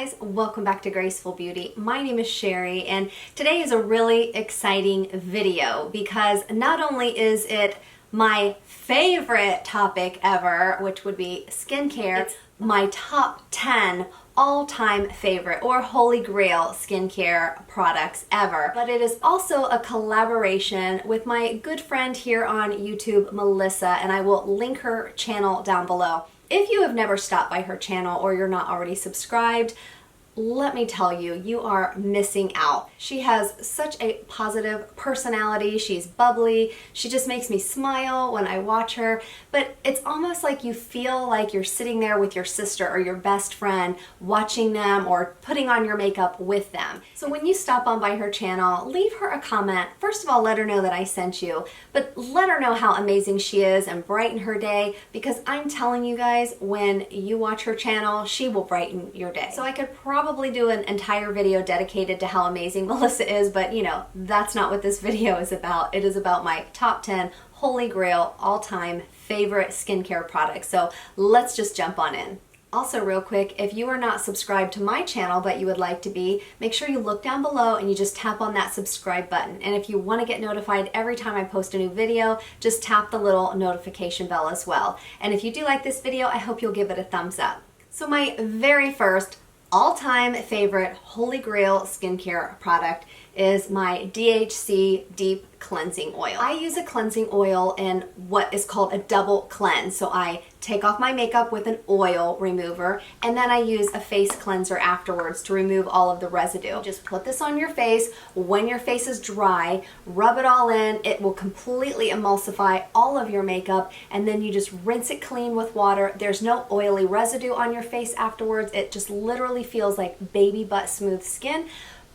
guys, welcome back to Graceful Beauty. My name is Sherry and today is a really exciting video because not only is it my favorite topic ever, which would be skincare, it's my top 10 all-time favorite or holy grail skincare products ever, but it is also a collaboration with my good friend here on YouTube, Melissa, and I will link her channel down below. If you have never stopped by her channel or you're not already subscribed, let me tell you, you are missing out. She has such a positive personality. She's bubbly. She just makes me smile when I watch her. But it's almost like you feel like you're sitting there with your sister or your best friend watching them or putting on your makeup with them. So when you stop on by her channel, leave her a comment. First of all, let her know that I sent you, but let her know how amazing she is and brighten her day, because I'm telling you guys, when you watch her channel, she will brighten your day. So I could probably do an entire video dedicated to how amazing Melissa is, but you know, that's not what this video is about. It is about my top 10 holy grail all-time favorite skincare products. So let's just jump on in. Also real quick, if you are not subscribed to my channel but you would like to be, make sure you look down below and you just tap on that subscribe button. And if you want to get notified every time I post a new video, just tap the little notification bell as well. And if you do like this video, I hope you'll give it a thumbs up. So my very first all-time favorite holy grail skincare product is my DHC Deep Cleansing Oil. I use a cleansing oil in what is called a double cleanse. So I take off my makeup with an oil remover and then I use a face cleanser afterwards to remove all of the residue. Just put this on your face. When your face is dry, rub it all in. It will completely emulsify all of your makeup, and then you just rinse it clean with water. There's no oily residue on your face afterwards. It just literally feels like baby butt smooth skin,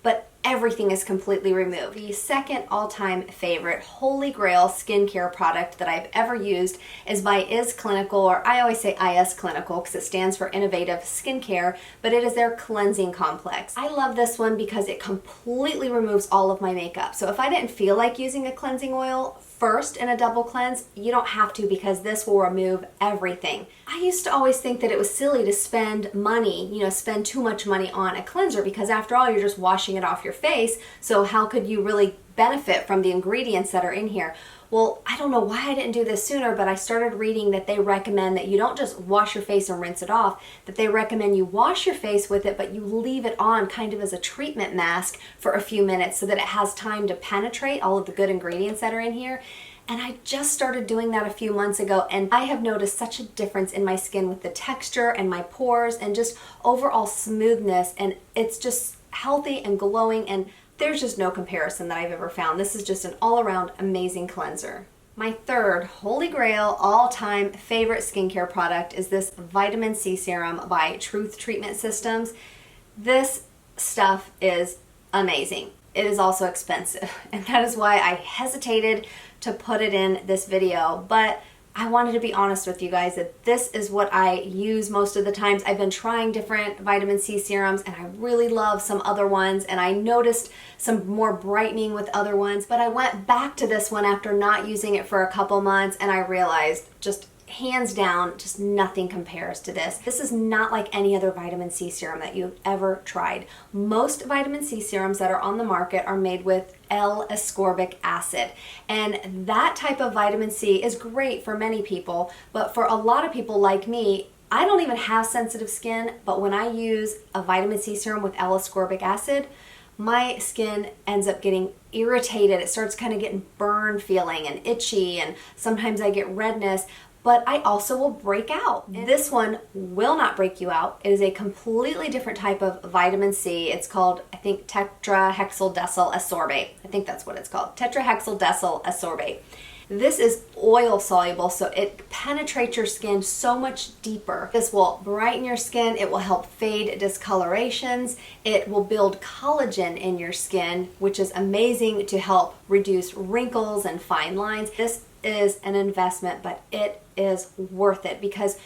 but everything is completely removed. The second all-time favorite holy grail skincare product that I've ever used is by Is Clinical, or I always say IS Clinical because it stands for Innovative Skincare, but it is their cleansing complex. I love this one because it completely removes all of my makeup. So if I didn't feel like using a cleansing oil first in a double cleanse, you don't have to, because this will remove everything. I used to always think that it was silly to spend money, spend too much money on a cleanser, because after all, you're just washing it off your face. So how could you really benefit from the ingredients that are in here? Well, I don't know why I didn't do this sooner, but I started reading that they recommend that you don't just wash your face and rinse it off, that they recommend you wash your face with it, but you leave it on kind of as a treatment mask for a few minutes so that it has time to penetrate all of the good ingredients that are in here. And I just started doing that a few months ago, and I have noticed such a difference in my skin with the texture and my pores and just overall smoothness, and it's just healthy and glowing, and there's just no comparison that I've ever found. This is just an all-around amazing cleanser. My third holy grail all-time favorite skincare product is this vitamin C serum by Truth Treatment Systems. This stuff is amazing. It is also expensive, and that is why I hesitated to put it in this video, but I wanted to be honest with you guys that this is what I use most of the times. I've been trying different vitamin C serums and I really love some other ones, and I noticed some more brightening with other ones, but I went back to this one after not using it for a couple months and I realized, just hands down, just nothing compares to this. This is not like any other vitamin C serum that you've ever tried. Most vitamin C serums that are on the market are made with L-ascorbic acid, and that type of vitamin C is great for many people, but for a lot of people like me, I don't even have sensitive skin, but when I use a vitamin C serum with L-ascorbic acid, my skin ends up getting irritated. It starts kind of getting burned feeling and itchy, and sometimes I get redness, but I also will break out. This one will not break you out. It is a completely different type of vitamin C. It's called, I think, tetrahexyldecyl ascorbate. I think that's what it's called, tetrahexyldecyl ascorbate. This is oil soluble, so it penetrates your skin so much deeper. This will brighten your skin. It will help fade discolorations. It will build collagen in your skin, which is amazing to help reduce wrinkles and fine lines. This is an investment, but it is worth it because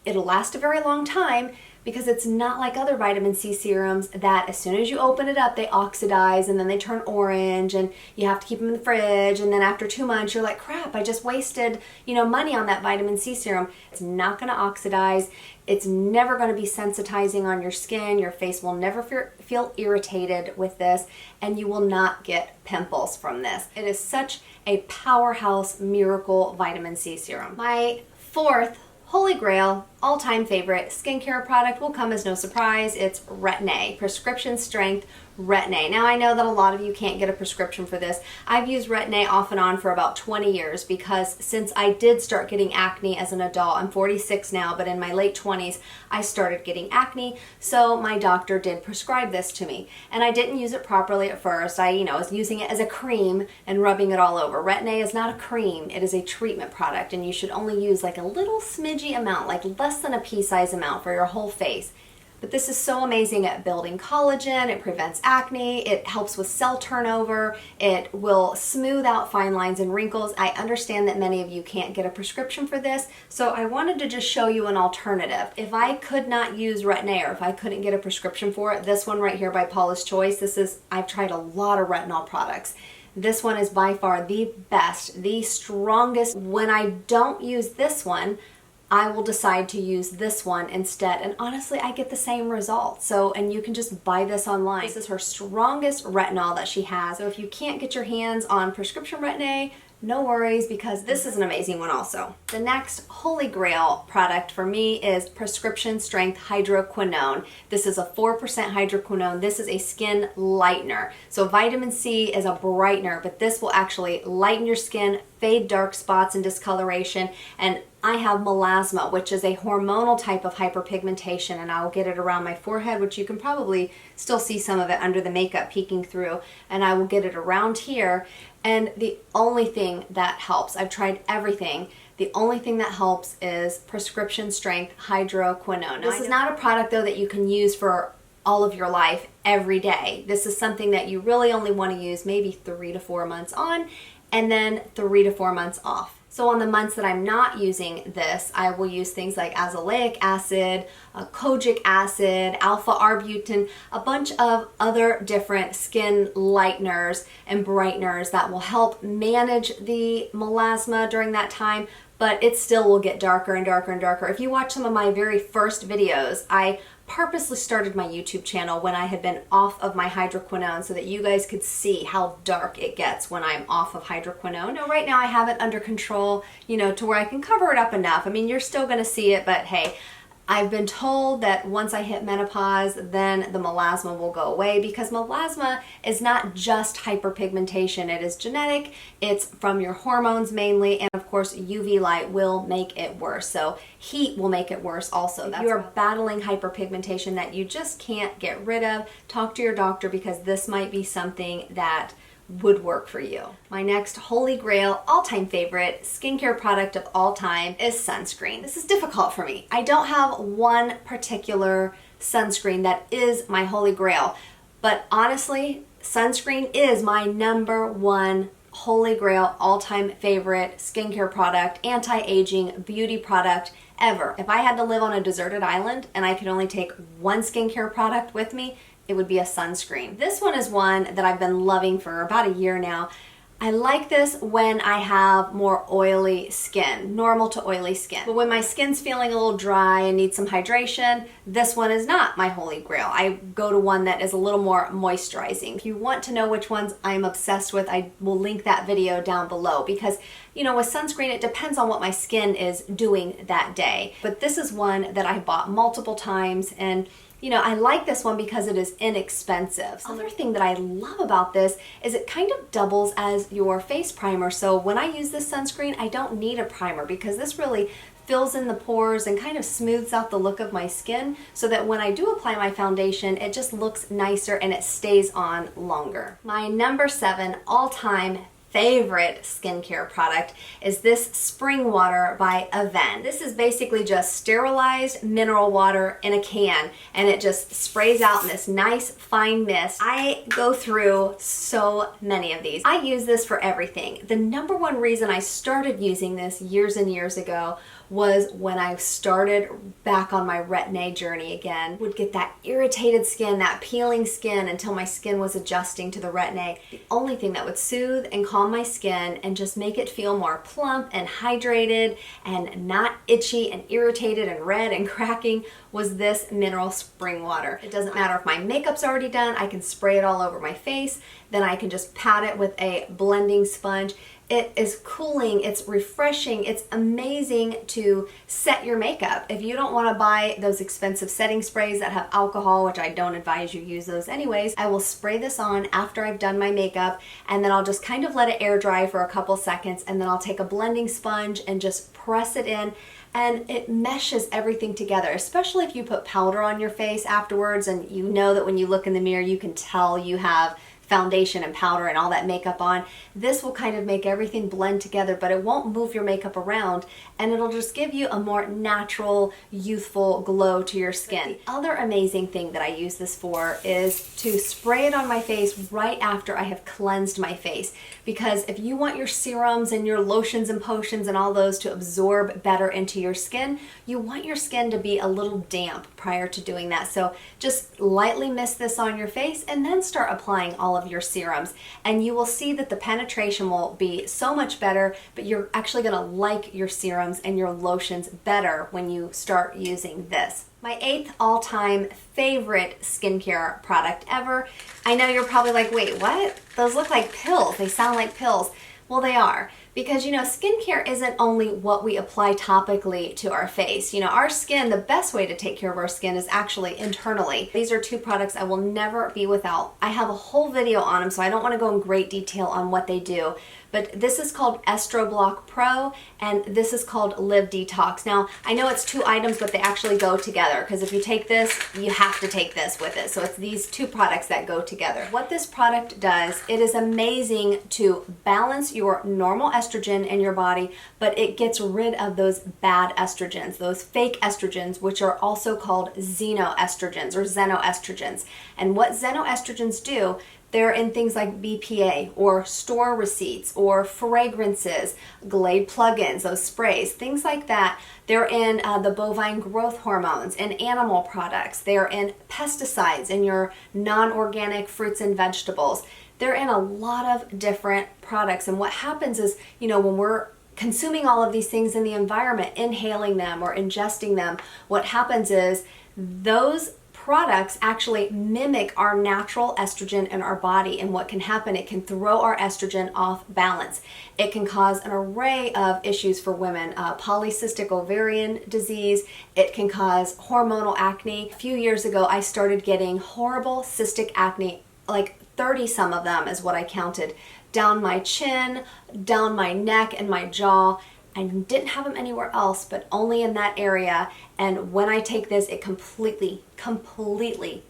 it'll last a very long time, because it's not like other vitamin C serums that as soon as you open it up, they oxidize and then they turn orange and you have to keep them in the fridge, and then after 2 months you're like, crap, I just wasted, money on that vitamin C serum. It's not going to oxidize. It's never going to be sensitizing on your skin. Your face will never feel irritated with this, and you will not get pimples from this. It is such a powerhouse miracle vitamin C serum. My fourth holy grail, all-time favorite skincare product will come as no surprise. It's Retin A, prescription strength Retin A. Now I know that a lot of you can't get a prescription for this. I've used Retin A off and on for about 20 years because since I did start getting acne as an adult, I'm 46 now, but in my late 20s I started getting acne, so my doctor did prescribe this to me. And I didn't use it properly at first. I was using it as a cream and rubbing it all over. Retin A is not a cream, it is a treatment product, and you should only use like a little smidgy amount, like less than a pea-size amount for your whole face. But this is so amazing at building collagen, it prevents acne, it helps with cell turnover, it will smooth out fine lines and wrinkles. I understand that many of you can't get a prescription for this, so I wanted to just show you an alternative. If I could not use Retin A, or if I couldn't get a prescription for it, this one right here by Paula's Choice, I've tried a lot of retinol products. This one is by far the best, the strongest. When I don't use this one, I will decide to use this one instead, and honestly I get the same result. So, and you can just buy this online. This is her strongest retinol that she has. So if you can't get your hands on prescription Retin A, no worries, because this is an amazing one also. The next holy grail product for me is prescription strength hydroquinone. This is a 4% hydroquinone. This is a skin lightener. So vitamin C is a brightener, but this will actually lighten your skin, fade dark spots and discoloration. And I have melasma, which is a hormonal type of hyperpigmentation, and I will get it around my forehead, which you can probably still see some of it under the makeup peeking through, and I will get it around here. And the only thing that helps, I've tried everything, the only thing that helps is prescription strength hydroquinone. This is not a product though that you can use for all of your life every day. This is something that you really only want to use maybe 3 to 4 months on, and then 3 to 4 months off. So on the months that I'm not using this, I will use things like azelaic acid, kojic acid, alpha-arbutin, a bunch of other different skin lighteners and brighteners that will help manage the melasma during that time, but it still will get darker and darker and darker. If you watch some of my very first videos, I purposely started my YouTube channel when I had been off of my hydroquinone so that you guys could see how dark it gets when I'm off of hydroquinone. Now, right now I have it under control, to where I can cover it up enough. I mean, you're still gonna see it, but hey, I've been told that once I hit menopause, then the melasma will go away, because melasma is not just hyperpigmentation. It is genetic, it's from your hormones mainly, and of course UV light will make it worse. So heat will make it worse also. If you are battling hyperpigmentation that you just can't get rid of, talk to your doctor, because this might be something that would work for you. My next holy grail, all-time favorite skincare product of all time is sunscreen. This is difficult for me. I don't have one particular sunscreen that is my holy grail, but honestly, sunscreen is my #1 holy grail, all-time favorite skincare product, anti-aging beauty product ever. If I had to live on a deserted island and I could only take one skincare product with me, it would be a sunscreen. This one is one that I've been loving for about a year now. I like this when I have more oily skin, normal to oily skin. But when my skin's feeling a little dry and needs some hydration, this one is not my holy grail. I go to one that is a little more moisturizing. If you want to know which ones I'm obsessed with, I will link that video down below, because with sunscreen, it depends on what my skin is doing that day. But this is one that I bought multiple times, and I like this one because it is inexpensive. Another thing that I love about this is it kind of doubles as your face primer. So when I use this sunscreen, I don't need a primer, because this really fills in the pores and kind of smooths out the look of my skin, so that when I do apply my foundation, it just looks nicer and it stays on longer. My #7 all-time favorite skincare product is this spring water by Avène. This is basically just sterilized mineral water in a can, and it just sprays out in this nice fine mist. I go through so many of these. I use this for everything. The #1 reason I started using this years and years ago was when I started back on my Retin A journey again. Would get that irritated skin, that peeling skin until my skin was adjusting to the Retin A. The only thing that would soothe and calm my skin and just make it feel more plump and hydrated and not itchy and irritated and red and cracking was this mineral spring water. It doesn't matter if my makeup's already done, I can spray it all over my face, then I can just pat it with a blending sponge. It is cooling, it's refreshing, it's amazing to set your makeup. If you don't want to buy those expensive setting sprays that have alcohol, which I don't advise you use those anyways, I will spray this on after I've done my makeup, and then I'll just kind of let it air dry for a couple seconds, and then I'll take a blending sponge and just press it in, and it meshes everything together, especially if you put powder on your face afterwards and you know that when you look in the mirror you can tell you have foundation and powder and all that makeup on. This will kind of make everything blend together, but it won't move your makeup around, and it'll just give you a more natural, youthful glow to your skin. The other amazing thing that I use this for is to spray it on my face right after I have cleansed my face, because if you want your serums and your lotions and potions and all those to absorb better into your skin, you want your skin to be a little damp prior to doing that. So just lightly mist this on your face and then start applying all of your serums, and you will see that the penetration will be so much better, but you're actually going to like your serums and your lotions better when you start using this. My 8th all-time favorite skincare product ever. I know you're probably like, wait, what? Those look like pills. They sound like pills. Well, they are. Because, you know, skincare isn't only what we apply topically to our face. You know, our skin, the best way to take care of our skin is actually internally. These are 2 products I will never be without. I have a whole video on them, so I don't want to go in great detail on what they do. But this is called Estro Block Pro, and this is called Live Detox. Now, I know it's 2 items, but they actually go together, because if you take this, you have to take this with it. So it's these 2 products that go together. What this product does, it is amazing to balance your normal estrogen in your body, but it gets rid of those bad estrogens, those fake estrogens, which are also called xenoestrogens or xenoestrogens. And what xenoestrogens do, they're in things like BPA or store receipts or fragrances, Glade plugins, those sprays, things like that. They're in the bovine growth hormones and animal products. They're in pesticides in your non-organic fruits and vegetables. They're in a lot of different products. And what happens is, you know, when we're consuming all of these things in the environment, inhaling them or ingesting them, what happens is those products actually mimic our natural estrogen in our body, and what can happen, it can throw our estrogen off balance. It can cause an array of issues for women, polycystic ovarian disease. It can cause hormonal acne. A few years ago I started getting horrible cystic acne, like 30 some of them is what I counted, down my chin, down my neck and my jaw. I didn't have them anywhere else, but only in that area. And when I take this, it completely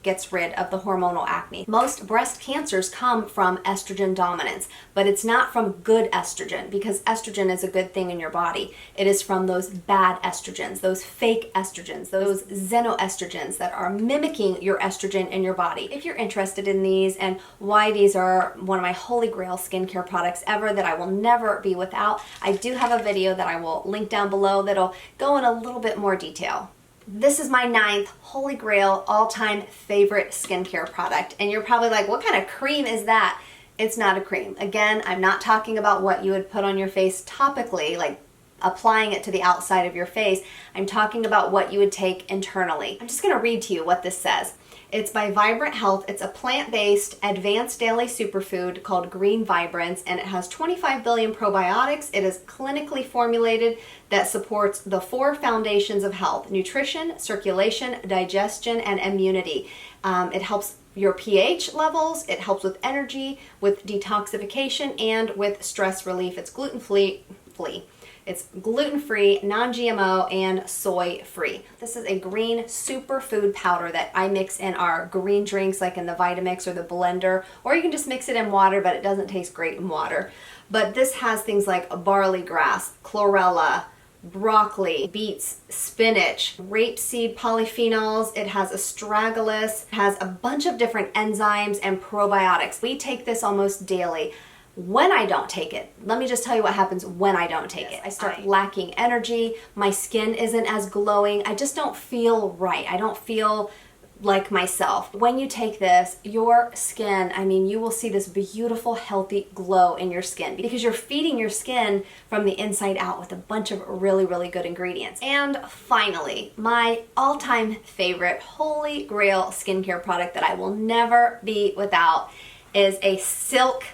gets rid of the hormonal acne. Most breast cancers come from estrogen dominance, but it's not from good estrogen, because estrogen is a good thing in your body. It is from those bad estrogens, those fake estrogens, those xenoestrogens that are mimicking your estrogen in your body. If you're interested in these and why these are one of my holy grail skincare products ever that I will never be without, I do have a video that I will link down below that'll go in a little bit more detail. This is my 9th holy grail all-time favorite skincare product. And you're probably like, what kind of cream is that? It's not a cream. Again, I'm not talking about what you would put on your face topically, like applying it to the outside of your face. I'm talking about what you would take internally. I'm just going to read to you what this says. It's by Vibrant Health. It's a plant-based advanced daily superfood called Green Vibrance, and it has 25 billion probiotics. It is clinically formulated that supports the 4 foundations of health: nutrition, circulation, digestion, and immunity. It helps your pH levels, it helps with energy, with detoxification, and with stress relief. It's gluten-free. It's gluten-free, non-GMO, and soy-free. This is a green superfood powder that I mix in our green drinks, like in the Vitamix or the blender, or you can just mix it in water, but it doesn't taste great in water. But this has things like barley grass, chlorella, broccoli, beets, spinach, rapeseed polyphenols. It has astragalus. It has a bunch of different enzymes and probiotics. We take this almost daily. when I don't take it, let me just tell you what happens when I don't take it. I start lacking energy, my skin isn't as glowing, I just don't feel right. I don't feel like myself. When you take this, your skin, I mean, you will see this beautiful, healthy glow in your skin because you're feeding your skin from the inside out with a bunch of really, really good ingredients. And finally, my all-time favorite holy grail skincare product that I will never be without is a silk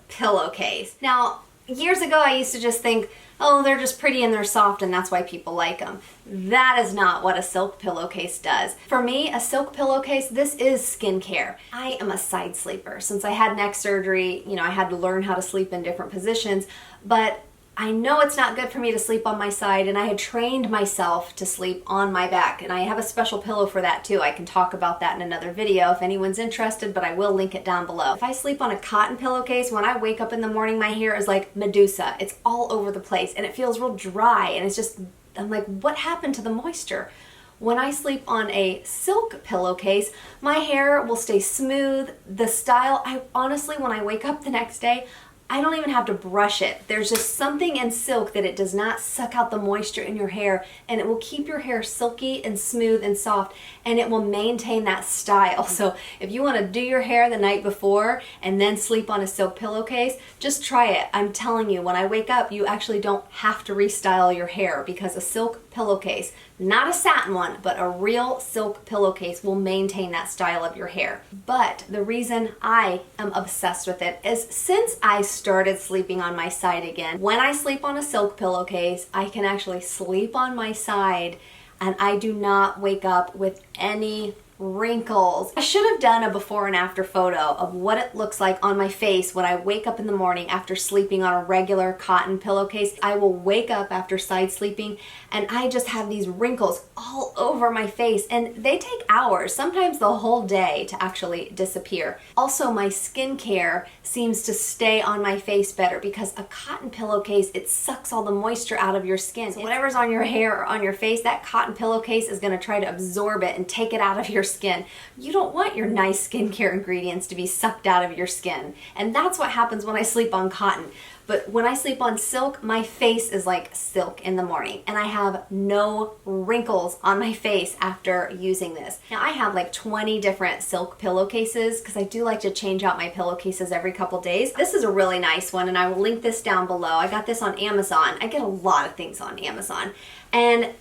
pillowcase. Now, years ago, I used to just think, oh, they're just pretty and they're soft and that's why people like them. That is not what a silk pillowcase does. For me, a silk pillowcase, this is skincare. I am a side sleeper. Since I had neck surgery, you know, I had to learn how to sleep in different positions, but I know it's not good for me to sleep on my side, and I had trained myself to sleep on my back, and I have a special pillow for that too. I can talk about that in another video if anyone's interested, but I will link it down below. If I sleep on a cotton pillowcase, when I wake up in the morning, my hair is like Medusa. It's all over the place, and it feels real dry, and it's just, I'm like, what happened to the moisture? When I sleep on a silk pillowcase, my hair will stay smooth. The style, I honestly, when I wake up the next day, I don't even have to brush it. There's just something in silk that it does not suck out the moisture in your hair, and it will keep your hair silky and smooth and soft, and it will maintain that style. So if you want to do your hair the night before and then sleep on a silk pillowcase, just try it. I'm telling you, when I wake up, you actually don't have to restyle your hair because a silk pillowcase, not a satin one, but a real silk pillowcase will maintain that style of your hair. But the reason I am obsessed with it is since I started sleeping on my side again, when I sleep on a silk pillowcase, I can actually sleep on my side and I do not wake up with any wrinkles. I should have done a before and after photo of what it looks like on my face when I wake up in the morning after sleeping on a regular cotton pillowcase. I will wake up after side sleeping and I just have these wrinkles all over my face, and they take hours, sometimes the whole day, to actually disappear. Also, my skincare seems to stay on my face better because a cotton pillowcase, it sucks all the moisture out of your skin. So whatever's on your hair or on your face, that cotton pillowcase is going to try to absorb it and take it out of your skin. You don't want your nice skincare ingredients to be sucked out of your skin. And that's what happens when I sleep on cotton. But when I sleep on silk, my face is like silk in the morning, and I have no wrinkles on my face after using this. Now, I have like 20 different silk pillowcases because I do like to change out my pillowcases every couple days. This is a really nice one, and I will link this down below. I got this on Amazon. I get a lot of things on Amazon. And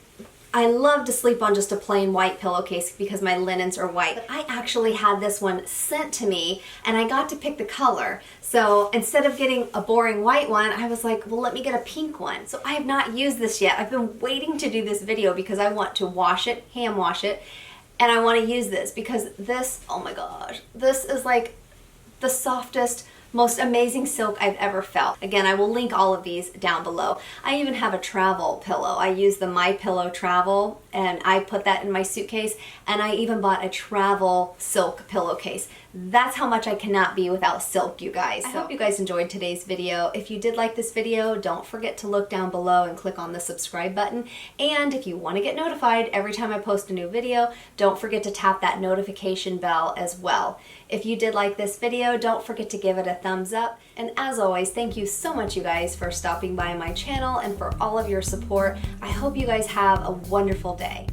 I love to sleep on just a plain white pillowcase because my linens are white. But I actually had this one sent to me and I got to pick the color. So instead of getting a boring white one, I was like, well, let me get a pink one. So I have not used this yet. I've been waiting to do this video because I want to wash it, hand wash it, and I want to use this because this, oh my gosh, this is like the softest, most amazing silk I've ever felt. Again, I will link all of these down below. I even have a travel pillow. I use the My Pillow Travel, and I put that in my suitcase, and I even bought a travel silk pillowcase. That's how much I cannot be without silk, you guys. I hope you guys enjoyed today's video. If you did like this video, don't forget to look down below and click on the subscribe button. And if you want to get notified every time I post a new video, don't forget to tap that notification bell as well. If you did like this video, don't forget to give it a thumbs up. And as always, thank you so much, you guys, for stopping by my channel and for all of your support. I hope you guys have a wonderful day.